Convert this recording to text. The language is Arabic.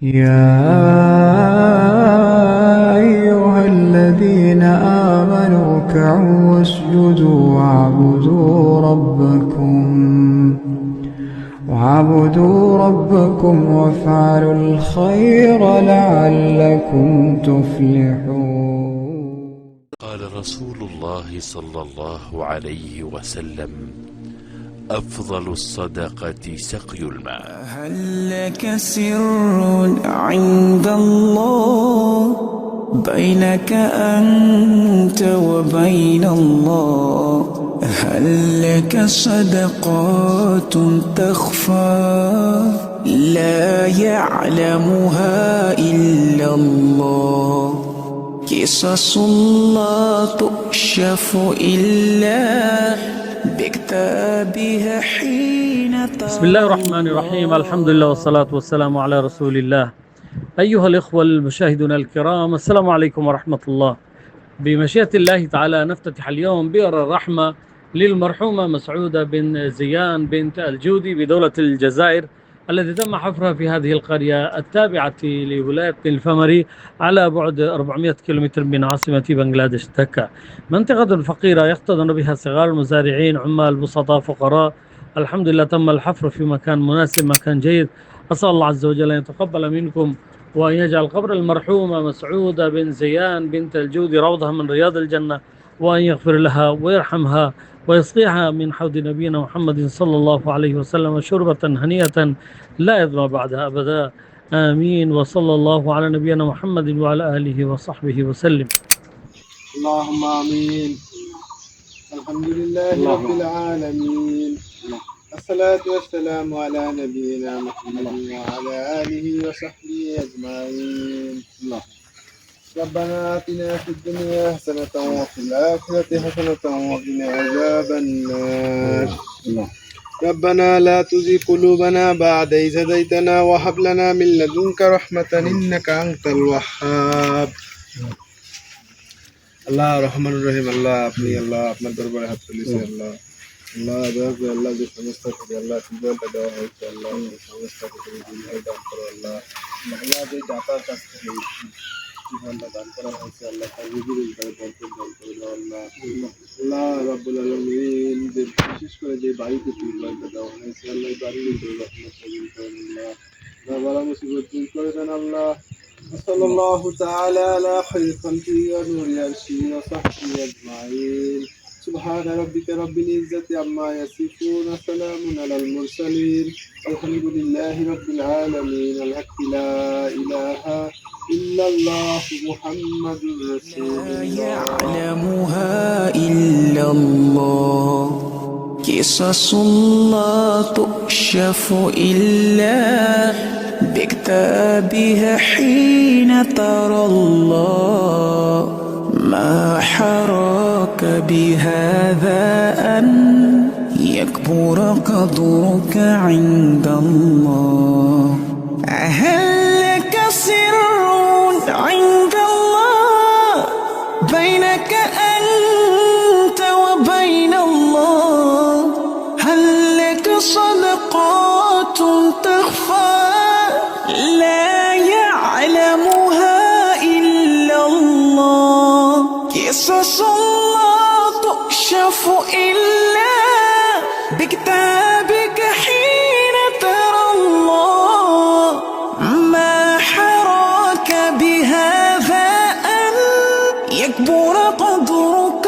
يا أيها الذين آمنوا اركعوا واسجدوا واعبدوا ربكم وافعلوا الخير لعلكم تفلحون. قال رسول الله صلى الله عليه وسلم: أفضل الصدقة سقي الماء. هل لك سر عند الله بينك أنت وبين الله؟ هل لك صدقات تخفى لا يعلمها إلا الله؟ قصص لا تكشف إلا بكتابها حين بسم الله الرحمن الرحيم. الحمد لله والصلاة والسلام على رسول الله. أيها الإخوة المشاهدون الكرام، السلام عليكم ورحمة الله. بمشيئة الله تعالى نفتتح اليوم بئر الرحمة للمرحومة مسعودة بن زيان بنت الجودي بدولة الجزائر، الذي تم حفرها في هذه القرية التابعة لولاية الفمري على بعد 400 كيلومتر من عاصمة بنغلاديش دكا. منطقة فقيرة يحتضن بها صغار المزارعين، عمال، بسطاء، فقراء. الحمد لله تم الحفر في مكان مناسب، مكان جيد. أسأل الله عز وجل أن يتقبل منكم وأن يجعل قبر المرحومة مسعودة بن زيان بنت الجودي روضها من رياض الجنة، وأن يغفر لها ويرحمها ويسقيها من حوض نبينا محمد صلى الله عليه وسلم شربة هنيئة لا يظمأ بعدها أبدا. آمين. وصلى الله على نبينا محمد وعلى آله وصحبه وسلم. اللهم آمين. الحمد لله رب العالمين، الصلاة والسلام على نبينا محمد وعلى آله وصحبه أجمعين. ربنا آتنا في الدنيا حسنة وفي الآخرة حسنة وقنا عذاب النار. ربنا لا تزغ قلوبنا بعد إذ هديتنا وهب لنا من لدنك رحمة إنك أنت الوهاب. আল্লাহ রহমান রহিম, আল্লাহ আপনি আল্লাহ আপনার দরবারে হাত তুলেছি আল্লাহ। আল্লাহ দয়া করে আল্লাহ যে সংস্থা থেকে আল্লাহ জীবনটা দেওয়া হয়েছে আল্লাহ, এই সংস্থাকে তুমি বিনিয়োগ দান করো আল্লাহ। আল্লাহ যে দাতার কাছ থেকে জীবনটা দান করা হয়েছে আল্লাহ, তার রুজির উদ্ধারে বরকত দান করে দাও আল্লাহ। আল্লাহ রাব্বুল আলামিন, যে বিশেষ করে যে বাড়িতে টিউবওয়েলটা দেওয়া হয়েছে আল্লাহ, এই বাড়ির উপরে রহমত নাযিল করেন আল্লাহ, বালা মুসিবত দূর করে দেন আল্লাহ। صلى الله تعالى على خير خلقه ونور عرشه وصحبه أجمعين. سبحان ربك رب العزة عما يصفون وسلام على المرسلين الحمد لله رب العالمين. الحق لا إله إلا الله محمد رسول الله. لا يعلمها إلا الله. قصص لا تكشف إلا بكتابها حين ترى الله. ما حراك بهذا أن يكبر قدرك عند الله؟ هل لك سر عند الله بينك أنت وبين الله؟ هل لك صدقات تخفى لا يعلمها إلا الله؟ قصص لا تكشف إلا بكتابك حين ترى الله. ما حراك بهذا أن يكبر قدرك